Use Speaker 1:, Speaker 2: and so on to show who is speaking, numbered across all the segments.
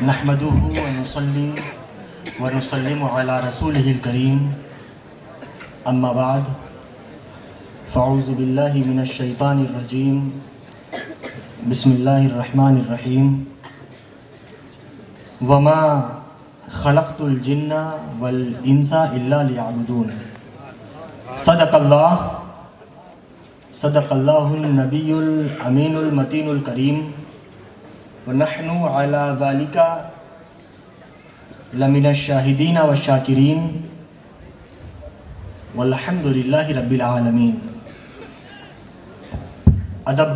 Speaker 1: نحمده ونصلي ونسلم على رسوله الكريم اما بعد فاعوذ بالله من الشيطان الرجيم بسم الله الرحمن الرحيم وما خلقت الجن والانس الا ليعبدون صدق الله النبي الامين المتين الكريم ونحن على ذلك لمن الشاهدين والشاكرين والحمد لله رب العالمين. ادب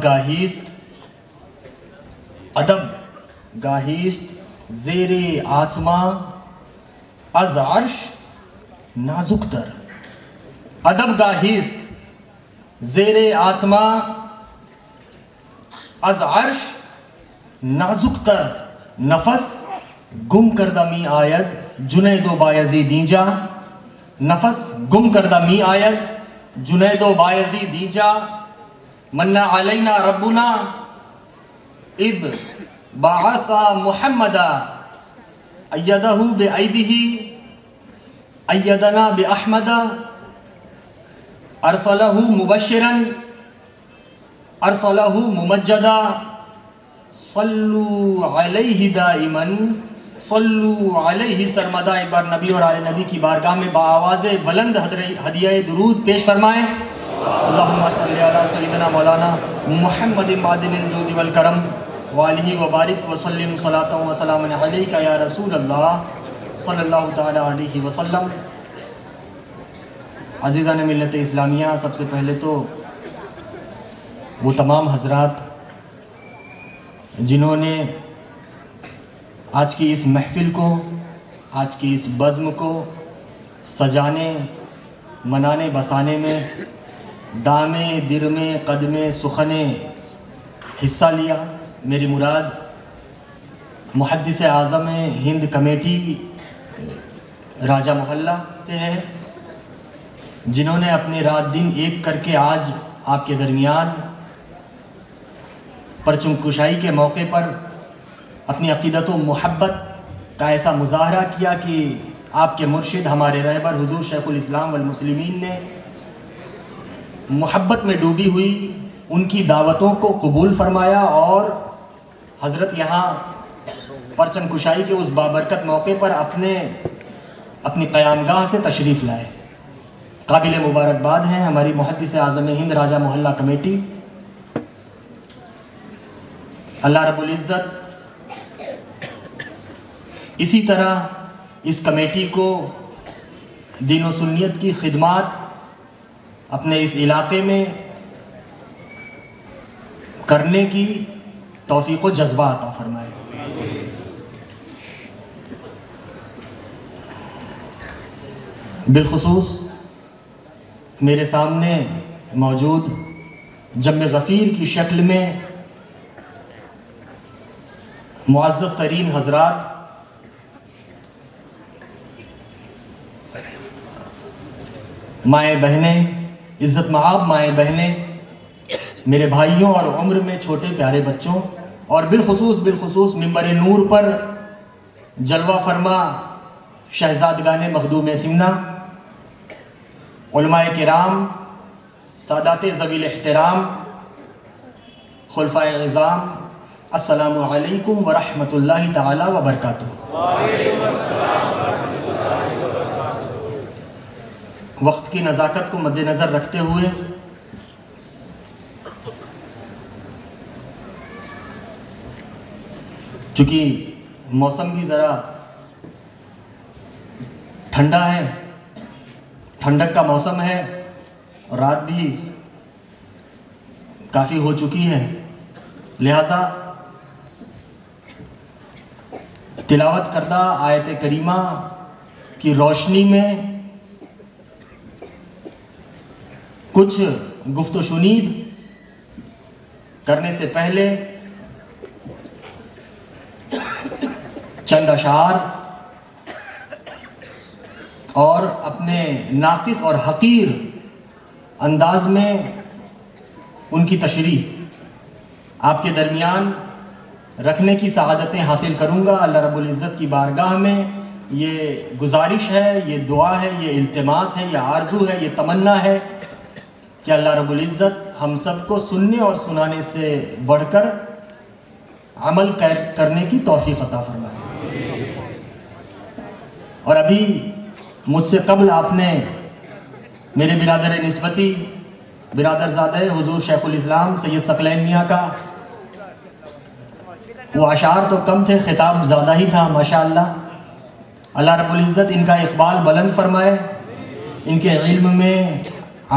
Speaker 1: گاہیست زیر آسماں از عرش نازک تر. ادب گاہیست زیر آسماں از عرش نازک تر. نفس گم کردہ می آید جنید و بایزید اینجا. نفس گم کردہ می آید جنید و بایزید اینجا. من علینا ربنا اذ بعث محمدا ایدہ بایدہ ایدنا باحمد ارسلہ مبشرا ارسلہ ممجدا صلو علیہ دائما صلو علیہ سرمدا. ایک بار نبی اور آل نبی کی بارگاہ میں بآواز بلند ہدیہ درود پیش فرمائیں. اللہم صلی علی سیدنا مولانا محمد معدن الجود والکرم وآلہ وبارک وسلم صلاۃ وسلام علیک یا رسول اللہ صلی اللہ تعالی علیہ وسلم. عزیزان ملت اسلامیہ، سب سے پہلے تو وہ تمام حضرات جنہوں نے آج کی اس محفل کو، آج کی اس بزم کو سجانے منانے بسانے میں دامے درمے قدمے سخنے حصہ لیا. میری مراد محدث اعظم ہند کمیٹی راجہ محلہ سے ہے، جنہوں نے اپنے رات دن ایک کر کے آج آپ کے درمیان پرچم کشائی کے موقع پر اپنی عقیدت و محبت کا ایسا مظاہرہ کیا کہ آپ کے مرشد ہمارے رہبر حضور شیخ الاسلام والمسلمین نے محبت میں ڈوبی ہوئی ان کی دعوتوں کو قبول فرمایا اور حضرت یہاں پرچم کشائی کے اس بابرکت موقع پر اپنی قیامگاہ سے تشریف لائے. قابل مبارکباد ہیں ہماری محدث اعظم ہند راجہ محلہ کمیٹی. اللہ رب العزت اسی طرح اس کمیٹی کو دین و سنیت کی خدمات اپنے اس علاقے میں کرنے کی توفیق و جذبہ عطا فرمائے. بالخصوص میرے سامنے موجود جم غفیر کی شکل میں معزز ترین حضرات، مائیں بہنیں، عزت مآب مائیں بہنیں، میرے بھائیوں اور عمر میں چھوٹے پیارے بچوں، اور بالخصوص ممبر نور پر جلوہ فرما شہزادگان مخدوم سمنا، علماء کرام، سادات ذوی الاحترام، خلفائے اعظام، السلام علیکم ورحمۃ اللہ تعالی وبرکاتہ. وقت کی نزاکت کو مد نظر رکھتے ہوئے چونکہ موسم بھی ذرا ٹھنڈا ہے، ٹھنڈک کا موسم ہے اور رات بھی کافی ہو چکی ہے، لہذا تلاوت کردہ آیت کریمہ کی روشنی میں کچھ گفت و شنید کرنے سے پہلے چند اشعار اور اپنے ناقص اور حقیر انداز میں ان کی تشریح آپ کے درمیان رکھنے کی سعادتیں حاصل کروں گا اللہ رب العزت کی بارگاہ میں۔ یہ گزارش ہے، یہ دعا ہے، یہ التماس ہے، یہ آرزو ہے، یہ تمنا ہے کہ اللہ رب العزت ہم سب کو سننے اور سنانے سے بڑھ کر عمل کرنے کی توفیق عطا فرمائے۔ اور ابھی مجھ سے قبل آپ نے میرے برادر نسبتی، برادر زادہ حضور شیخ الاسلام سید ثقلین میاں کا وہ اشعار تو کم تھے، خطاب زیادہ ہی تھا ماشاءاللہ۔ اللہ رب العزت ان کا اقبال بلند فرمائے، ان کے علم میں،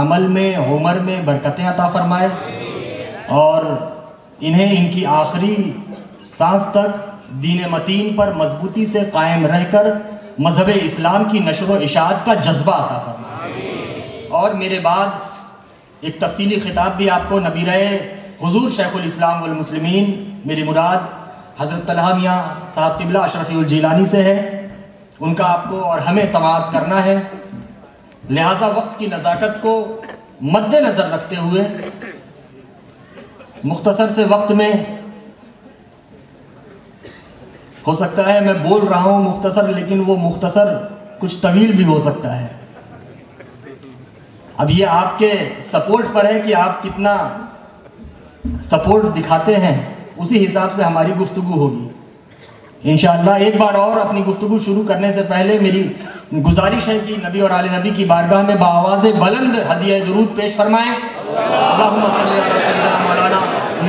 Speaker 1: عمل میں، عمر میں برکتیں عطا فرمائے، اور انہیں ان کی آخری سانس تک دین متین پر مضبوطی سے قائم رہ کر مذہب اسلام کی نشر و اشاعت کا جذبہ عطا فرمائے۔ اور میرے بعد ایک تفصیلی خطاب بھی آپ کو نبیرہ حضور شیخ الاسلام والمسلمین میری مراد حضرت طلحہ میاں صاحب قبلہ اشرفی الجیلانی سے ہے، ان کا آپ کو اور ہمیں سماعت کرنا ہے۔ لہٰذا وقت کی نزاکت کو مد نظر رکھتے ہوئے مختصر سے وقت میں، ہو سکتا ہے میں بول رہا ہوں مختصر، لیکن وہ مختصر کچھ طویل بھی ہو سکتا ہے۔ اب یہ آپ کے سپورٹ پر ہے کہ آپ کتنا سپورٹ دکھاتے ہیں، اسی حساب سے ہماری گفتگو ہوگی انشاءاللہ۔ ایک بار اور اپنی گفتگو شروع کرنے سے پہلے میری گزارش ہے کہ نبی اور آل نبی کی بارگاہ میں بآواز بلند ہدیہ درود پیش فرمائیں۔ اللہم صلی علی سیدنا مولانا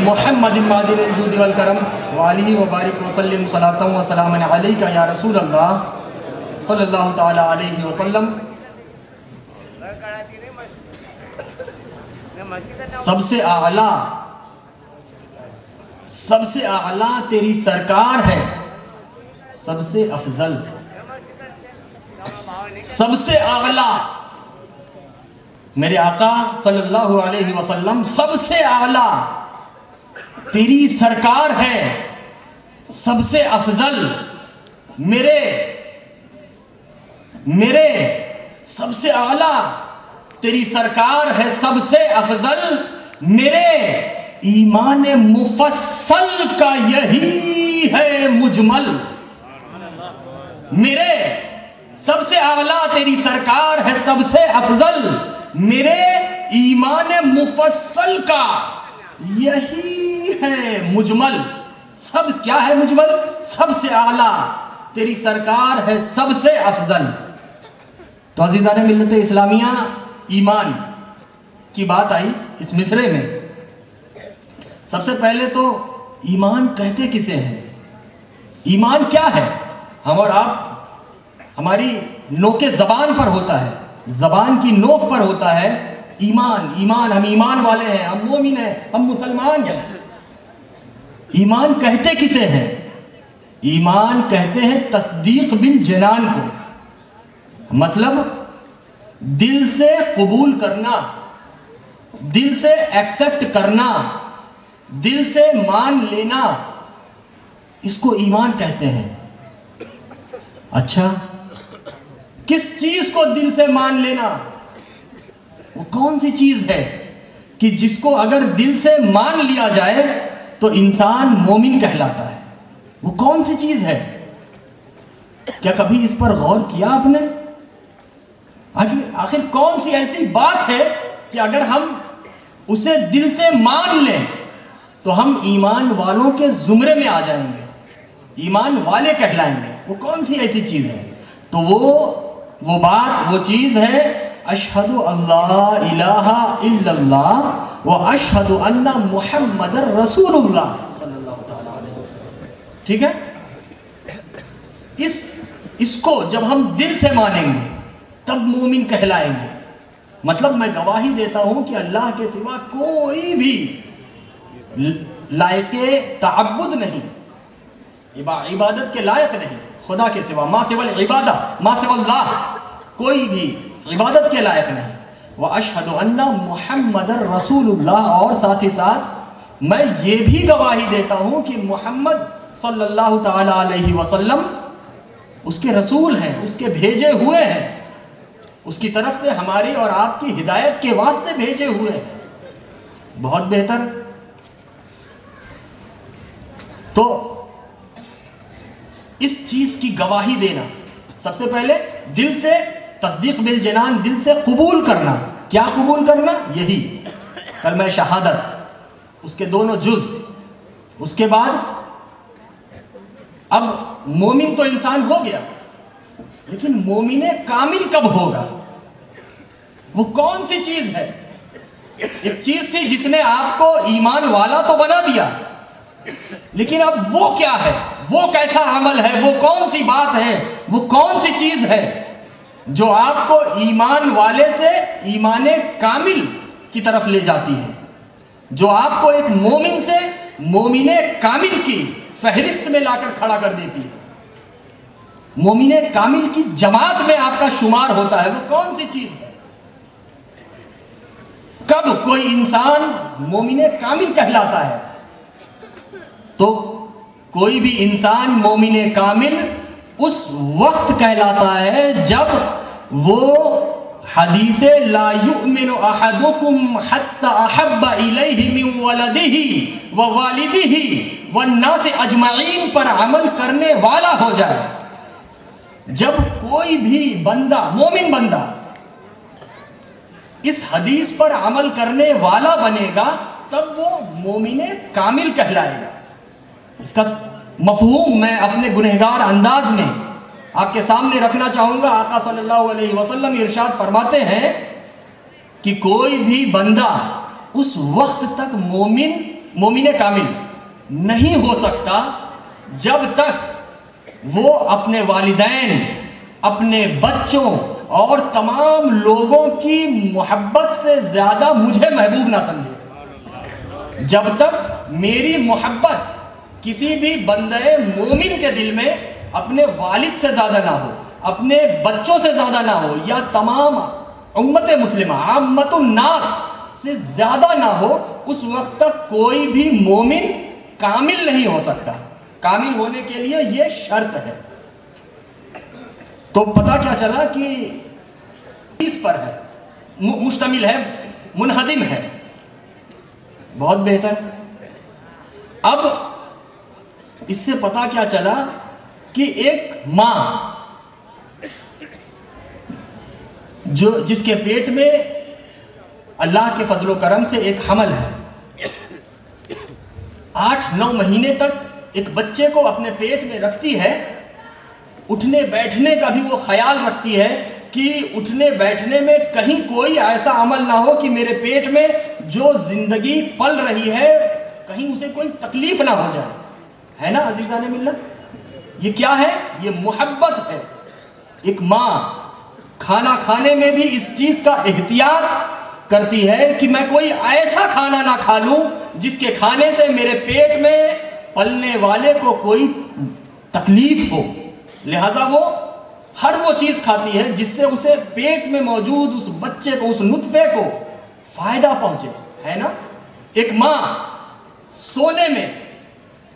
Speaker 1: محمد معدن الجود والکرم وعلیہ وبارک وسلم صلاۃ و سلام علیک یا رسول اللہ صلی اللہ تعالی علیہ وسلم۔ سب سے اعلیٰ تیری سرکار ہے، سب سے افضل، سب سے اعلیٰ میرے آقا صلی اللہ علیہ وسلم، سب سے اعلیٰ تیری سرکار ہے، سب سے افضل میرے سب سے اعلیٰ تیری سرکار ہے، سب سے افضل میرے ایمان مفصل کا یہی ہے مجمل۔ میرے سب سے اعلیٰ تیری سرکار ہے، سب سے افضل میرے ایمان مفصل کا یہی ہے مجمل۔ سب کیا ہے مجمل؟ سب سے اعلیٰ تیری سرکار ہے، سب سے افضل۔ تو عزیزان ملت اسلامیہ، ایمان کی بات آئی اس مصرے میں۔ سب سے پہلے تو ایمان کہتے کسے ہیں؟ ایمان کیا ہے؟ ہم اور آپ، ہماری نوک زبان پر ہوتا ہے، زبان کی نوک پر ہوتا ہے ایمان، ایمان، ہم ایمان والے ہیں، ہم مومن ہیں، ہم مسلمان ہیں۔ ایمان کہتے کسے ہیں؟ ایمان کہتے ہیں تصدیق بالجنان کو، مطلب دل سے قبول کرنا، دل سے ایکسپٹ کرنا، دل سے مان لینا، اس کو ایمان کہتے ہیں۔ اچھا، کس چیز کو دل سے مان لینا؟ وہ کون سی چیز ہے کہ جس کو اگر دل سے مان لیا جائے تو انسان مومن کہلاتا ہے؟ وہ کون سی چیز ہے؟ کیا کبھی اس پر غور کیا آپ نے؟ آخر کون سی ایسی بات ہے کہ اگر ہم اسے دل سے مان لیں تو ہم ایمان والوں کے زمرے میں آ جائیں گے، ایمان والے کہلائیں گے؟ وہ کون سی ایسی چیز ہے؟ تو وہ بات، وہ چیز ہے اشہد اللہ الہ الا اللہ و اشہد ان محمد رسول اللہ صلی اللہ تعالی علیہ وسلم۔ ٹھیک ہے؟ اس کو جب ہم دل سے مانیں گے تب مومن کہلائیں گے۔ مطلب میں گواہی دیتا ہوں کہ اللہ کے سوا کوئی بھی لائق تعبد نہیں، عبادت کے لائق نہیں، خدا کے سوا، ما سوا العبادہ، ما سوا اللہ، کوئی بھی عبادت کے لائق نہیں۔ وَأَشْهَدُ أَنَّ مُحَمَّدًا رَسُولُ اللَّهِ، اور ساتھ ہی ساتھ میں یہ بھی گواہی دیتا ہوں کہ محمد صلی اللہ تعالی علیہ وسلم اس کے رسول ہیں، اس کے بھیجے ہوئے ہیں، اس کی طرف سے ہماری اور آپ کی ہدایت کے واسطے بھیجے ہوئے ہیں۔ بہت بہتر۔ تو اس چیز کی گواہی دینا، سب سے پہلے دل سے تصدیق بالجنان، دل سے قبول کرنا. کیا قبول کرنا؟ یہی کلمہ شہادت، اس کے دونوں جز. اس کے بعد اب مومن تو انسان ہو گیا، لیکن مومن کامل کب ہوگا؟ وہ کون سی چیز ہے؟ ایک چیز تھی جس نے آپ کو ایمان والا تو بنا دیا، لیکن اب وہ کیا ہے؟ وہ کیسا عمل ہے؟ وہ کون سی بات ہے؟ وہ کون سی چیز ہے جو آپ کو ایمان والے سے ایمان کامل کی طرف لے جاتی ہے، جو آپ کو ایک مومن سے مومن کامل کی فہرست میں لا کر کھڑا کر دیتی ہے، مومن کامل کی جماعت میں آپ کا شمار ہوتا ہے؟ وہ کون سی چیز ہے؟ کب کوئی انسان مومن کامل کہلاتا ہے؟ تو کوئی بھی انسان مومن کامل اس وقت کہلاتا ہے جب وہ حدیث لا یؤمن احدکم حتی احب الیہ من ولدہ ووالدہ والناس اجمعین پر عمل کرنے والا ہو جائے. جب کوئی بھی بندہ، مومن بندہ، اس حدیث پر عمل کرنے والا بنے گا تب وہ مومن کامل کہلائے گا. اس کا مفہوم میں اپنے گنہگار انداز میں آپ کے سامنے رکھنا چاہوں گا. آقا صلی اللہ علیہ وسلم ارشاد فرماتے ہیں کہ کوئی بھی بندہ اس وقت تک مومن کامل نہیں ہو سکتا جب تک وہ اپنے والدین، اپنے بچوں اور تمام لوگوں کی محبت سے زیادہ مجھے محبوب نہ سمجھے. جب تک میری محبت کسی بھی بندے مومن کے دل میں اپنے والد سے زیادہ نہ ہو، اپنے بچوں سے زیادہ نہ ہو، یا تمام امت مسلمہ عامت الناس سے زیادہ نہ ہو، اس وقت تک کوئی بھی مومن کامل نہیں ہو سکتا. کامل ہونے کے لیے یہ شرط ہے. تو پتہ کیا چلا کہ اس پر ہے، مشتمل ہے، منہدم ہے. بہت بہتر. اب اس سے پتہ کیا چلا کہ ایک ماں جس کے پیٹ میں اللہ کے فضل و کرم سے ایک حمل ہے، 8-9 مہینے تک ایک بچے کو اپنے پیٹ میں رکھتی ہے. اٹھنے بیٹھنے کا بھی وہ خیال رکھتی ہے کہ اٹھنے بیٹھنے میں کہیں کوئی ایسا عمل نہ ہو کہ میرے پیٹ میں جو زندگی پل رہی ہے کہیں اسے کوئی تکلیف نہ ہو جائے. ہے نا عزیزان ملت؟ یہ کیا ہے؟ یہ محبت ہے. ایک ماں کھانا کھانے میں بھی اس چیز کا احتیاط کرتی ہے کہ میں کوئی ایسا کھانا نہ کھا لوں جس کے کھانے سے میرے پیٹ میں پلنے والے کو کوئی تکلیف ہو. لہذا وہ ہر وہ چیز کھاتی ہے جس سے اسے پیٹ میں موجود اس بچے کو، اس نطفے کو فائدہ پہنچے. ہے نا؟ ایک ماں سونے میں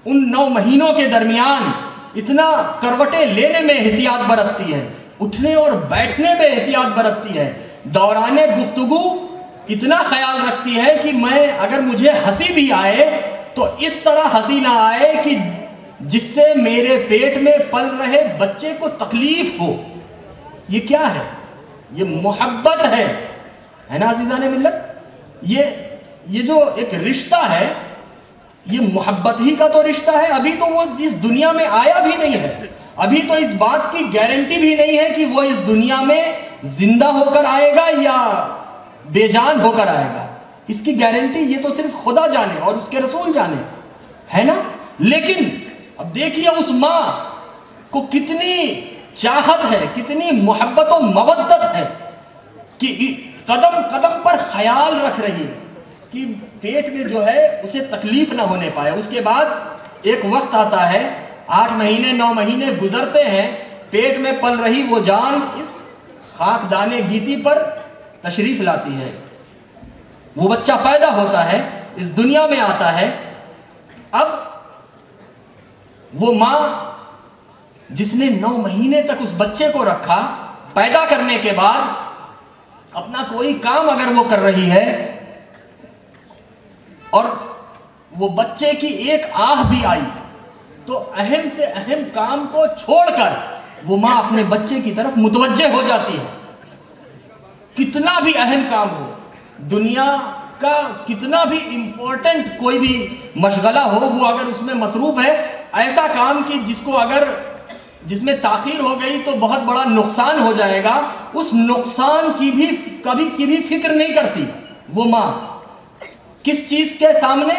Speaker 1: ان 9 مہینوں کے درمیان اتنا کروٹیں لینے میں احتیاط برتتی ہے، اٹھنے اور بیٹھنے میں احتیاط برتتی ہے، دوران گفتگو اتنا خیال رکھتی ہے کہ میں اگر مجھے ہنسی بھی آئے تو اس طرح ہنسی نہ آئے کہ جس سے میرے پیٹ میں پل رہے بچے کو تکلیف ہو. یہ کیا ہے؟ یہ محبت ہے. ہے نا عزیزان ملت؟ یہ جو ایک رشتہ ہے یہ محبت ہی کا تو رشتہ ہے. ابھی تو وہ اس دنیا میں آیا بھی نہیں ہے، ابھی تو اس بات کی گارنٹی بھی نہیں ہے کہ وہ اس دنیا میں زندہ ہو کر آئے گا یا بے جان ہو کر آئے گا. اس کی گارنٹی یہ تو صرف خدا جانے اور اس کے رسول جانے. ہے نا؟ لیکن اب دیکھیے اس ماں کو کتنی چاہت ہے، کتنی محبت و مودت ہے کہ قدم قدم پر خیال رکھ رہی ہے کہ پیٹ میں جو ہے اسے تکلیف نہ ہونے پائے. اس کے بعد ایک وقت آتا ہے، 8 مہینے 9 مہینے گزرتے ہیں، پیٹ میں پل رہی وہ جان اس خاک دانے گیتی پر تشریف لاتی ہے. وہ بچہ پیدا ہوتا ہے، اس دنیا میں آتا ہے. اب وہ ماں جس نے 9 مہینے تک اس بچے کو رکھا، پیدا کرنے کے بعد اپنا کوئی کام اگر وہ کر رہی ہے اور وہ بچے کی ایک آہ بھی آئی تو اہم سے اہم کام کو چھوڑ کر وہ ماں اپنے بچے کی طرف متوجہ ہو جاتی ہے. کتنا بھی اہم کام ہو, دنیا کا کتنا بھی امپورٹنٹ کوئی بھی مشغلہ ہو, وہ اگر اس میں مصروف ہے, ایسا کام کہ جس میں تاخیر ہو گئی تو بہت بڑا نقصان ہو جائے گا, اس نقصان کی بھی کبھی بھی فکر نہیں کرتی وہ ماں. کس چیز کے سامنے؟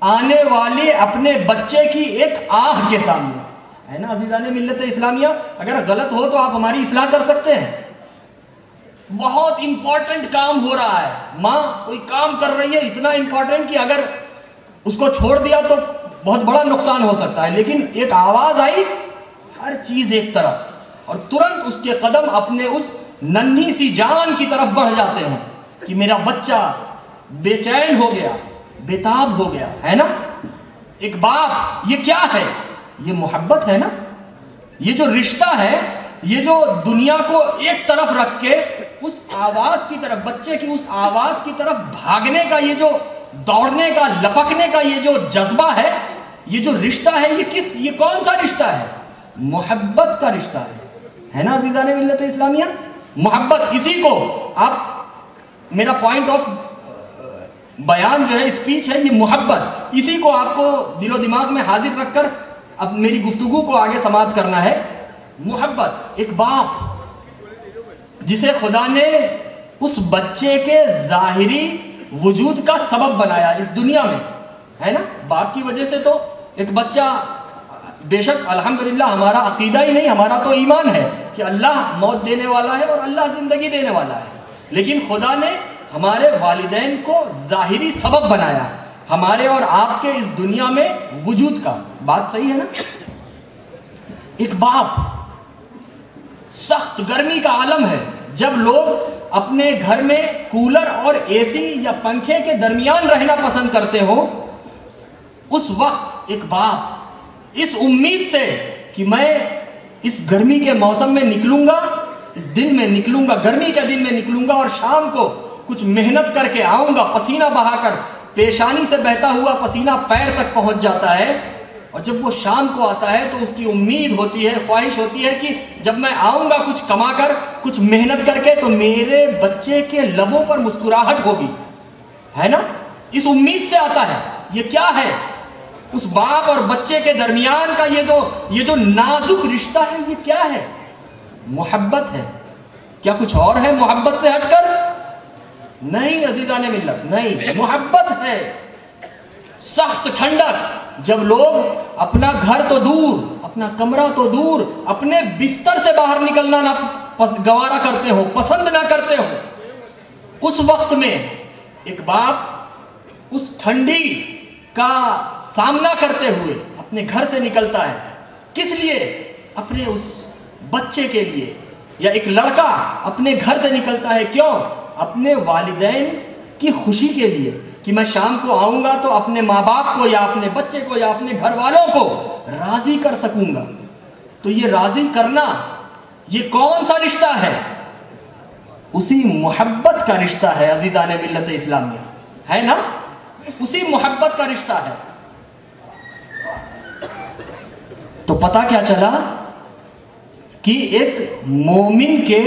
Speaker 1: آنے والے اپنے بچے کی ایک آہ کے سامنے, ہے نا عزیزان ملت اسلامیہ. اگر غلط ہو تو آپ ہماری اصلاح کر سکتے ہیں. بہت امپورٹنٹ کام ہو رہا ہے, ماں کوئی کام کر رہی ہے اتنا امپورٹنٹ کہ اگر اس کو چھوڑ دیا تو بہت بڑا نقصان ہو سکتا ہے, لیکن ایک آواز آئی, ہر چیز ایک طرف, اور ترنت اس کے قدم اپنے اس ننھی سی جان کی طرف بڑھ جاتے ہیں کہ میرا بچہ بے چین ہو گیا, بےتاب ہو گیا, ہے نا. ایک باپ, یہ کیا ہے؟ یہ محبت ہے نا. یہ جو رشتہ ہے, یہ جو دنیا کو ایک طرف رکھ کے اس آواز کی طرف, بچے کی اس آواز کی طرف بھاگنے کا, یہ جو دوڑنے کا, لپکنے کا یہ جو جذبہ ہے, یہ جو رشتہ ہے, یہ کون سا رشتہ ہے؟ محبت کا رشتہ ہے نا عزیزان ملت اسلامیہ. محبت, اسی کو آپ, میرا پوائنٹ آف بیان جو ہے, اسپیچ ہے, یہ محبت. اسی کو آپ کو دل و دماغ میں حاضر رکھ کر اب میری گفتگو کو آگے سماعت کرنا ہے. محبت, ایک باپ جسے خدا نے اس بچے کے ظاہری وجود کا سبب بنایا اس دنیا میں, ہے نا. باپ کی وجہ سے تو ایک بچہ, بے شک الحمدللہ ہمارا عقیدہ ہی نہیں, ہمارا تو ایمان ہے کہ اللہ موت دینے والا ہے اور اللہ زندگی دینے والا ہے, لیکن خدا نے ہمارے والدین کو ظاہری سبب بنایا ہمارے اور آپ کے اس دنیا میں وجود کا. بات صحیح ہے نا. ایک باپ, سخت گرمی کا عالم ہے, جب لوگ اپنے گھر میں کولر اور اے سی یا پنکھے کے درمیان رہنا پسند کرتے ہو, اس وقت ایک باپ اس امید سے کہ میں اس گرمی کے موسم میں نکلوں گا, اس دن میں نکلوں گا, گرمی کے دن میں نکلوں گا اور شام کو کچھ محنت کر کے آؤں گا, پسینہ بہا کر, پیشانی سے بہتا ہوا پسینہ پیر تک پہنچ جاتا ہے, اور جب وہ شام کو آتا ہے تو اس کی امید ہوتی ہے, خواہش ہوتی ہے کہ جب میں آؤں گا کچھ کما کر, کچھ محنت کر کے, تو میرے بچے کے لبوں پر مسکراہٹ ہوگی, ہے نا. اس امید سے آتا ہے. یہ کیا ہے؟ اس باپ اور بچے کے درمیان کا یہ جو نازک رشتہ ہے, یہ کیا ہے؟ محبت ہے. کیا کچھ اور ہے محبت سے ہٹ کر؟ نہیں عزیزان ملت, نہیں. محبت ہے سخت ٹھنڈک, جب لوگ اپنا گھر تو دور, اپنا کمرہ تو دور, اپنے بستر سے باہر نکلنا نہ گوارا کرتے ہو, پسند نہ کرتے ہو, اس وقت میں ایک باپ اس ٹھنڈی کا سامنا کرتے ہوئے اپنے گھر سے نکلتا ہے. کس لیے؟ اپنے اس بچے کے لیے. یا ایک لڑکا اپنے گھر سے نکلتا ہے, کیوں؟ اپنے والدین کی خوشی کے لیے, کہ میں شام کو آؤں گا تو اپنے ماں باپ کو یا اپنے بچے کو یا اپنے گھر والوں کو راضی کر سکوں گا. تو یہ راضی کرنا, یہ کون سا رشتہ ہے؟ اسی محبت کا رشتہ ہے عزیزان ملت اسلامیہ, ہے نا. اسی محبت کا رشتہ ہے. تو پتہ کیا چلا کہ ایک مومن کے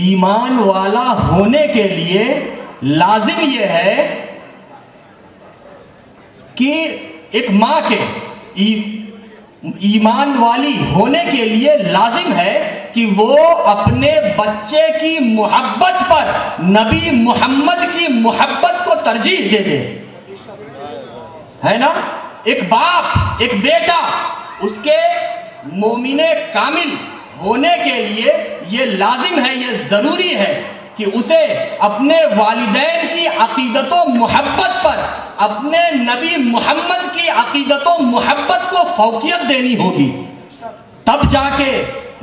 Speaker 1: ایمان والا ہونے کے لیے لازم یہ ہے کہ ایک ماں کے ایمان والی ہونے کے لیے لازم ہے کہ وہ اپنے بچے کی محبت پر نبی محمد کی محبت کو ترجیح دے دے, ہے نا. ایک باپ, ایک بیٹا, اس کے مومن کامل ہونے کے لیے یہ لازم ہے, یہ ضروری ہے کہ اسے اپنے والدین کی عقیدت و محبت پر اپنے نبی محمد کی عقیدت و محبت کو فوقیت دینی ہوگی. تب جا کے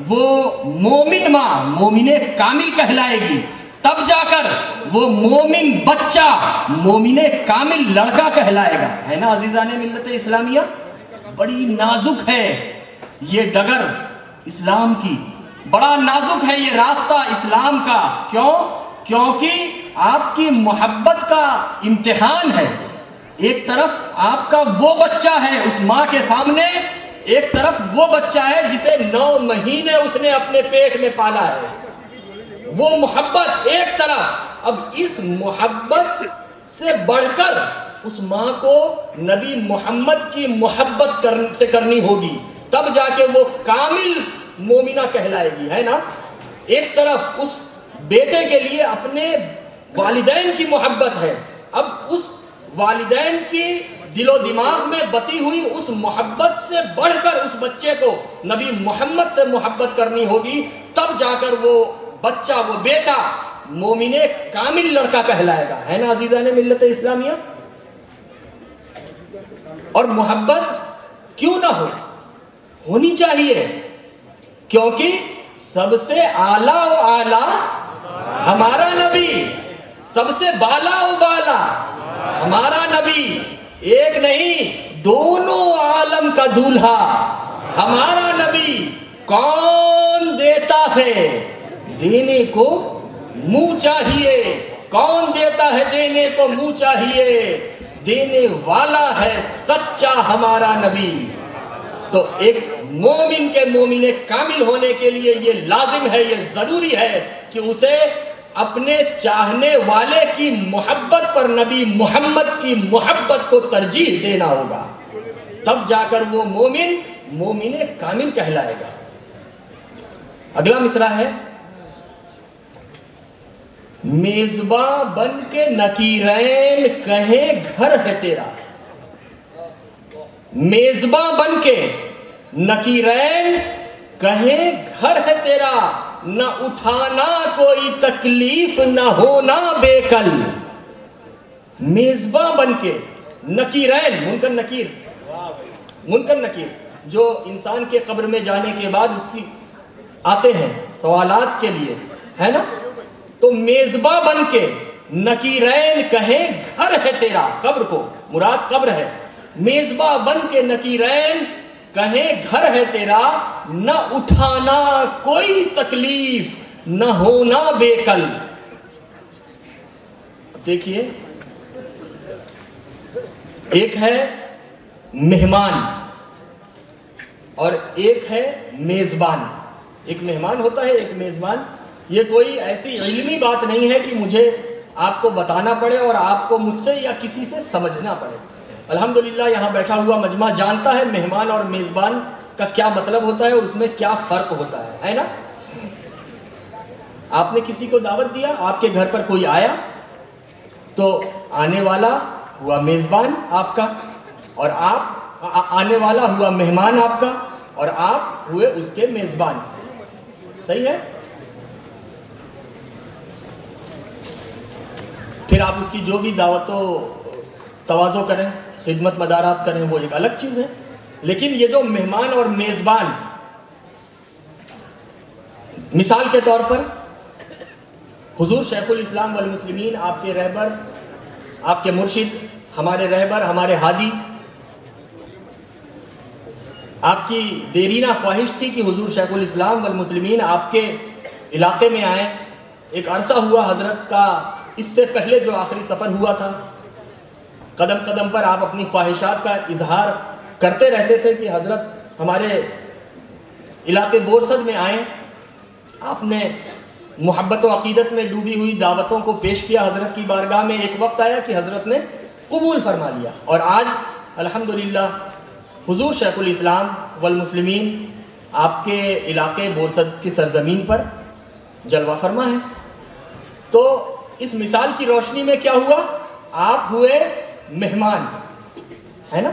Speaker 1: وہ مومن ماں مومن کامل کہلائے گی, تب جا کر وہ مومن بچہ مومن کامل لڑکا کہلائے گا, ہے نا عزیزان ملت اسلامیہ. بڑی نازک ہے یہ ڈگر اسلام کی, بڑا نازک ہے یہ راستہ اسلام کا. کیوں؟ کیونکہ آپ کی محبت کا امتحان ہے. ایک طرف آپ کا وہ بچہ ہے اس ماں کے سامنے, ایک طرف وہ بچہ ہے جسے 9 مہینے اس نے اپنے پیٹ میں پالا ہے، وہ محبت ایک طرف۔ اب اس محبت سے بڑھ کر اس ماں کو نبی محمد کی محبت سے کرنی ہوگی، تب جا کے وہ کامل مومنہ کہلائے گی، ہے نا۔ ایک طرف اس بیٹے کے لیے اپنے والدین کی محبت ہے، اب اس والدین کی دل و دماغ میں بسی ہوئی اس محبت سے بڑھ کر اس بچے کو نبی محمد سے محبت کرنی ہوگی، تب جا کر وہ بچہ، وہ بیٹا مومن کامل لڑکا کہلائے گا، ہے نا عزیزان ملت اسلامیہ۔ اور محبت کیوں نہ ہونی چاہیے، کیونکہ سب سے اعلیٰ و اعلیٰ ہمارا نبی، سب سے بالا و بالا ہمارا نبی، ایک نہیں دونوں عالم کا دولہا ہمارا نبی۔ کون دیتا ہے دینے کو منہ چاہیے، کون دیتا ہے دینے کو منہ چاہیے، دینے والا ہے سچا ہمارا نبی۔ تو ایک مومن کے مومن کامل ہونے کے لیے یہ لازم ہے، یہ ضروری ہے کہ اسے اپنے چاہنے والے کی محبت پر نبی محمد کی محبت کو ترجیح دینا ہوگا، تب جا کر وہ مومن کامل کہلائے گا۔ اگلا مصرع ہے، میزباں بن کے نکیرین کہیں گھر ہے تیرا، میزباں بن کے نکیرین کہیں گھر ہے تیرا، نہ اٹھانا کوئی تکلیف نہ ہونا بے کل۔ میزباں بن کے نکیرین، منکر نکیر جو انسان کے قبر میں جانے کے بعد اس کی آتے ہیں سوالات کے لیے، ہے نا، تو میزباں بن کے نکیرین کہیں گھر ہے تیرا، قبر کو مراد قبر ہے، میزباں بن کے نکیرین کہیں گھر ہے تیرا، نہ اٹھانا کوئی تکلیف نہ ہونا بے کل۔ دیکھیے، ایک ہے مہمان اور ایک ہے میزبان۔ ایک مہمان ہوتا ہے، ایک میزبان۔ یہ کوئی ایسی علمی بات نہیں ہے کہ مجھے آپ کو بتانا پڑے اور آپ کو مجھ سے یا کسی سے سمجھنا پڑے۔ الحمدللہ یہاں بیٹھا ہوا مجمع جانتا ہے مہمان اور میزبان کا کیا مطلب ہوتا ہے، اس میں کیا فرق ہوتا ہے نا۔ آپ نے کسی کو دعوت دیا، آپ کے گھر پر کوئی آیا تو آنے والا ہوا میزبان آپ کا، اور آپ آنے والا ہوا مہمان آپ کا، اور آپ ہوئے اس کے میزبان۔ صحیح ہے؟ پھر آپ اس کی جو بھی دعوت و تواضع کریں، خدمت مدارات کریں، وہ ایک الگ چیز ہے۔ لیکن یہ جو مہمان اور میزبان، مثال کے طور پر حضور شیخ الاسلام والمسلمین، آپ کے رہبر، آپ کے مرشد، ہمارے رہبر، ہمارے ہادی، آپ کی دیرینہ خواہش تھی کہ حضور شیخ الاسلام والمسلمین آپ کے علاقے میں آئیں۔ ایک عرصہ ہوا حضرت کا، اس سے پہلے جو آخری سفر ہوا تھا، قدم قدم پر آپ اپنی خواہشات کا اظہار کرتے رہتے تھے کہ حضرت ہمارے علاقے بورسد میں آئیں۔ آپ نے محبت و عقیدت میں ڈوبی ہوئی دعوتوں کو پیش کیا حضرت کی بارگاہ میں۔ ایک وقت آیا کہ حضرت نے قبول فرما لیا، اور آج الحمدللہ حضور شیخ الاسلام والمسلمین آپ کے علاقے بورسد کی سرزمین پر جلوہ فرما ہے۔ تو اس مثال کی روشنی میں کیا ہوا؟ آپ ہوئے مہمان، ہے نا،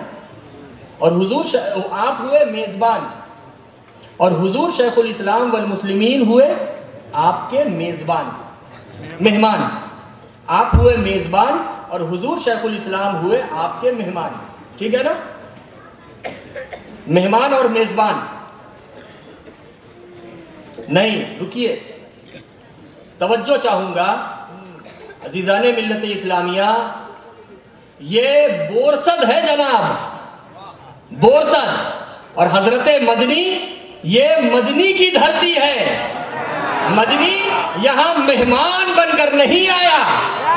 Speaker 1: اور آپ ہوئے میزبان، اور حضور شیخ الاسلام والمسلمین ہوئے آپ کے مہمان۔ آپ ہوئے میزبان اور حضور شیخ الاسلام ہوئے آپ کے مہمان۔ ٹھیک ہے نا؟ مہمان اور میزبان نہیں، رکیے، توجہ چاہوں گا عزیزان ملت اسلامیہ، یہ بورسد ہے جناب، بورسد، اور حضرت مدنی یہ مدنی کی دھرتی ہے۔ مدنی یہاں مہمان بن کر نہیں آیا،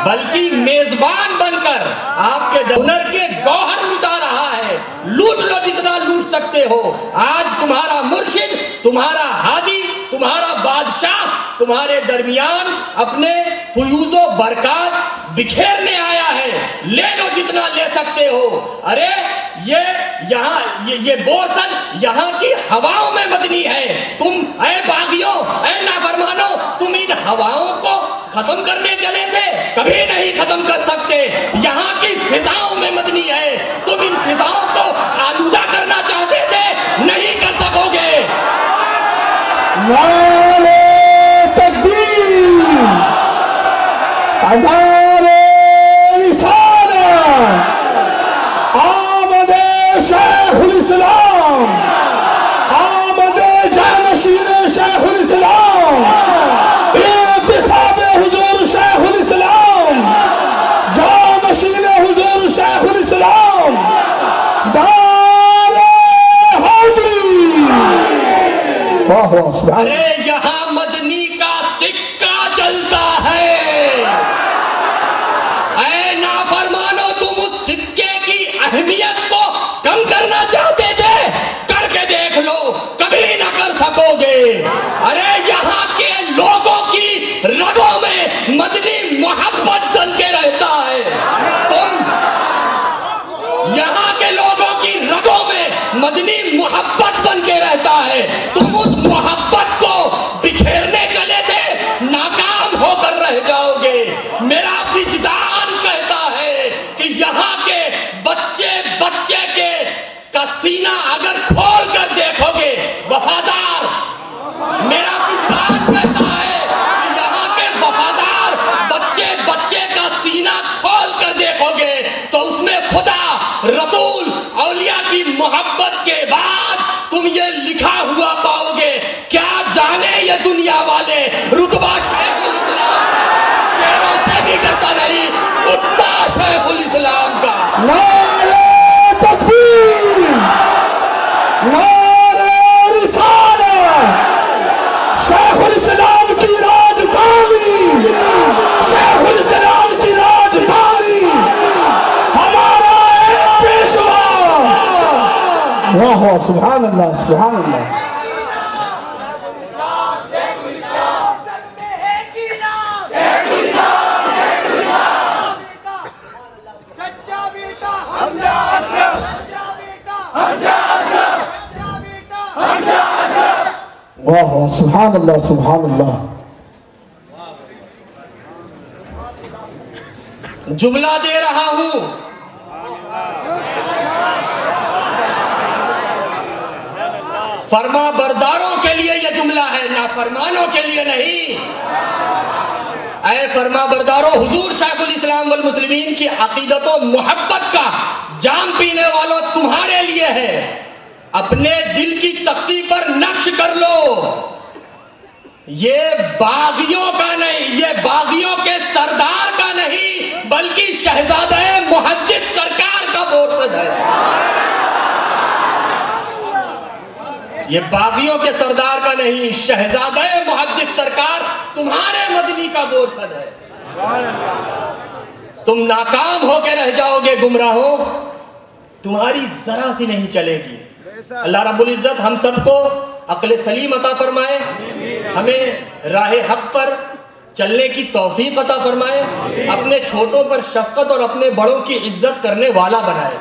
Speaker 1: بلکہ میزبان بن کر آپ کے ہنر کے گوہر لٹا رہا ہے۔ لوٹ لو جتنا لوٹ سکتے ہو. آج تمہارا مرشد، تمہارا ہادی، تمہارا بادشاہ تمہارے درمیان اپنے فیوز و برکات بکھیرنے آیا ہے. لے لو جتنا لے سکتے ہو. ارے یہ بورسن یہاں کی ہواؤں میں مدنی ہے. تم اے باغیوں، اے نافرمانوں، تم ان ہواؤں کو ختم کرنے چلے تھے، کبھی نہیں ختم کر سکتے. یہاں کی فضاؤں میں مدنی ہے. تم ان فضاؤں کو آلودہ کرنا چاہتے تھے، نہیں کر سکو گے.
Speaker 2: نعرہ تکبیر، نعرہ رسالت، آمد شیخ الاسلام، آمد جانشین شیخ الاسلام، انتخاب حضور شیخ الاسلام، جانشین حضور شیخ الاسلام، دار حیدری. واہ واہ سبحان.
Speaker 1: ارے یہاں مدنی کا سکہ چلتا ہے. اے نافرمانو، تم اس سکے کی اہمیت کو کم کرنا چاہتے تھے، کر کے دیکھ لو، کبھی نہ کر سکو گے. ارے یہاں کے لوگوں کی رگوں میں مدنی محبت جل کے رہتا ہے. یہاں کے لوگوں کی رگوں میں مدنی محبت بن کے رہتا ہے. تم اس محبت کو بکھیرنے چلے تھے، ناکام ہو کر رہ جاؤ گے. میرا وجدان کہتا ہے کہ یہاں کے بچے کے کا سینہ اگر کھول کر دیکھو گے وفادار، میرا وجدان کہتا ہے کہ یہاں کے وفادار بچے کا سینہ کھول کر دیکھو گے تو اس میں خدا، رسول، اولیاء کی محبت کے بعد تم یہ لکھا ہوا پاؤ گے. کیا جانے یہ دنیا والے رتبہ شیخ الاسلام کا شیروں سے بھی کرتا نہیں، اتنا شیخ الاسلام کا.
Speaker 2: نعرہ تکبیر، نعرہ رسالت، شیخ الاسلام کی راجدھانی، شیخ الاسلام کی راجدھانی، ہمارا ایک پیشوا. واہ واہ سبحان اللہ سبحان اللہ. واہ واہ سبحان اللہ سبحان اللہ.
Speaker 1: جملہ دے رہا ہوں، فرما برداروں کے لیے یہ جملہ ہے، نافرمانوں کے لیے نہیں. اے فرما برداروں، حضور شیخ الاسلام والمسلمین کی عقیدت و محبت کا جام پینے والوں تمہارے لیے ہے. اپنے دل کی تختی پر نقش کر لو. یہ باغیوں کا نہیں، یہ باغیوں کے سردار کا نہیں، بلکہ شہزادہ محدث سرکار کا بورسد ہے. یہ باغیوں کے سردار کا نہیں، شہزادہ محدث سرکار تمہارے مدنی کا بورسد ہے. تم ناکام ہو کے رہ جاؤ گے گمراہوں، تمہاری ذرا سی نہیں چلے گی. اللہ رب العزت ہم سب کو عقل سلیم عطا فرمائے، ہمیں راہ حق پر چلنے کی توفیق عطا فرمائے، اپنے چھوٹوں پر شفقت اور اپنے بڑوں کی عزت کرنے والا بنائے.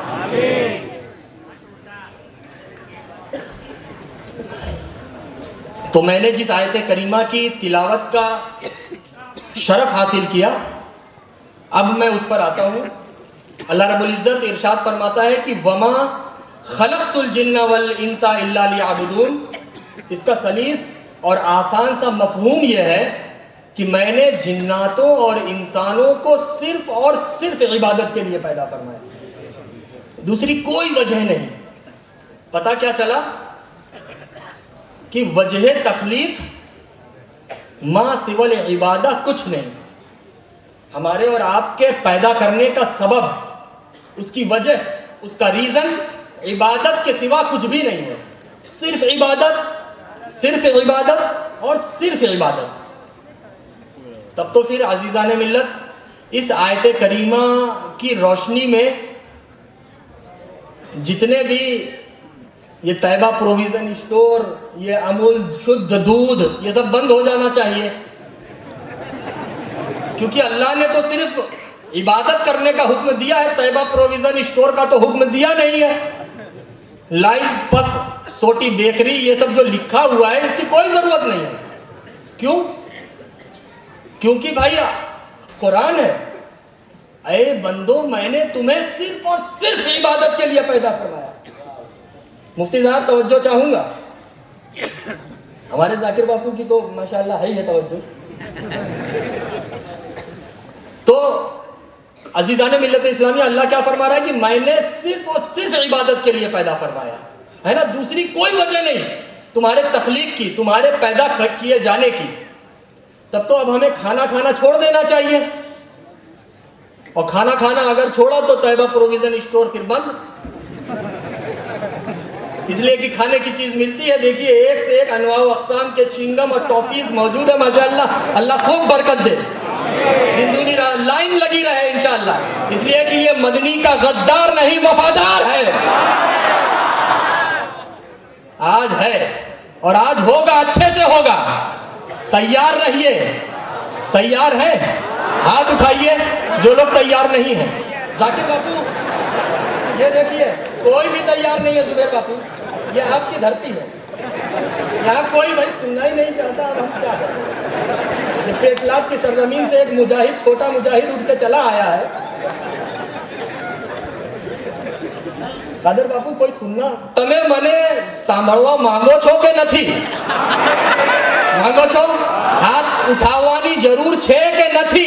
Speaker 1: تو میں نے جس آیت کریمہ کی تلاوت کا شرف حاصل کیا، اب میں اس پر آتا ہوں. اللہ رب العزت ارشاد فرماتا ہے کہ وما خلقت الجن والانس الا لیعبدون. اس کا سلیس اور آسان سا مفہوم یہ ہے کہ میں نے جناتوں اور انسانوں کو صرف اور صرف عبادت کے لیے پیدا فرمایا، دوسری کوئی وجہ نہیں. پتہ کیا چلا کہ وجہ تخلیق ما سوى العبادہ کچھ نہیں. ہمارے اور آپ کے پیدا کرنے کا سبب، اس کی وجہ، اس کا ریزن عبادت کے سوا کچھ بھی نہیں ہے. صرف عبادت، صرف عبادت اور صرف عبادت. تب تو پھر عزیزان ملت، اس آیت کریمہ کی روشنی میں جتنے بھی یہ طیبہ پروویژن اسٹور، یہ امول شدھ دودھ، یہ سب بند ہو جانا چاہیے، کیونکہ اللہ نے تو صرف عبادت کرنے کا حکم دیا ہے، طیبہ پروویژن اسٹور کا تو حکم دیا نہیں ہے۔ لائو پف سوٹی بیکری یہ سب جو لکھا ہوا ہے اس کی کوئی ضرورت نہیں ہے۔ کیوں؟ کیونکہ بھائی قرآن ہے، اے بندو میں نے تمہیں صرف اور صرف عبادت کے لیے پیدا فرمایا۔ مفتی صاحب توجہ چاہوں گا، ہمارے ذاکر باپو کی تو ماشاءاللہ ہے ہی ہے توجہ۔ تو عزیزان ملت اسلامیہ، اللہ کیا فرما رہا ہے کہ میں نے صرف اور صرف عبادت کے لیے پیدا فرمایا ہے نا، دوسری کوئی وجہ نہیں تمہارے تخلیق کی، تمہارے پیدا کیے جانے کی۔ تب تو اب ہمیں کھانا کھانا چھوڑ دینا چاہیے، اور کھانا کھانا اگر چھوڑا تو طیبہ پروویژن اسٹور پھر بند، اس لیے کہ کھانے کی چیز ملتی ہے۔ دیکھیے ایک سے ایک انواع و اقسام کے چنگم اور ٹافیز موجود ہے، ماشاءاللہ، اللہ خوب برکت دے، دن دنی لائن لگی رہے انشاءاللہ، اس لیے کہ یہ مدنی کا غدار نہیں وفادار ہے، آج ہے اور آج ہوگا، اچھے سے ہوگا، تیار رہیے۔ تیار ہیں؟ ہاتھ اٹھائیے جو لوگ تیار نہیں ہیں۔ ذاکر باپو یہ دیکھیے، کوئی بھی تیار نہیں ہے، زبیر باپو یہ آپ کی دھرتی ہے، یہاں کوئی بھائی سننا ہی نہیں چاہتا، اب ہم کیا کریں؟ یہ پیٹلاٹ کی سرزمین سے ایک مجاہد، چھوٹا مجاہد اٹھ کے چلا آیا ہے۔ قادر બાપુ કોઈ સુનના તમે મને સાંભળવા માંગો છો કે નથી? માંગો છો? હાથ ઉઠાવવાની જરૂર છે કે નથી?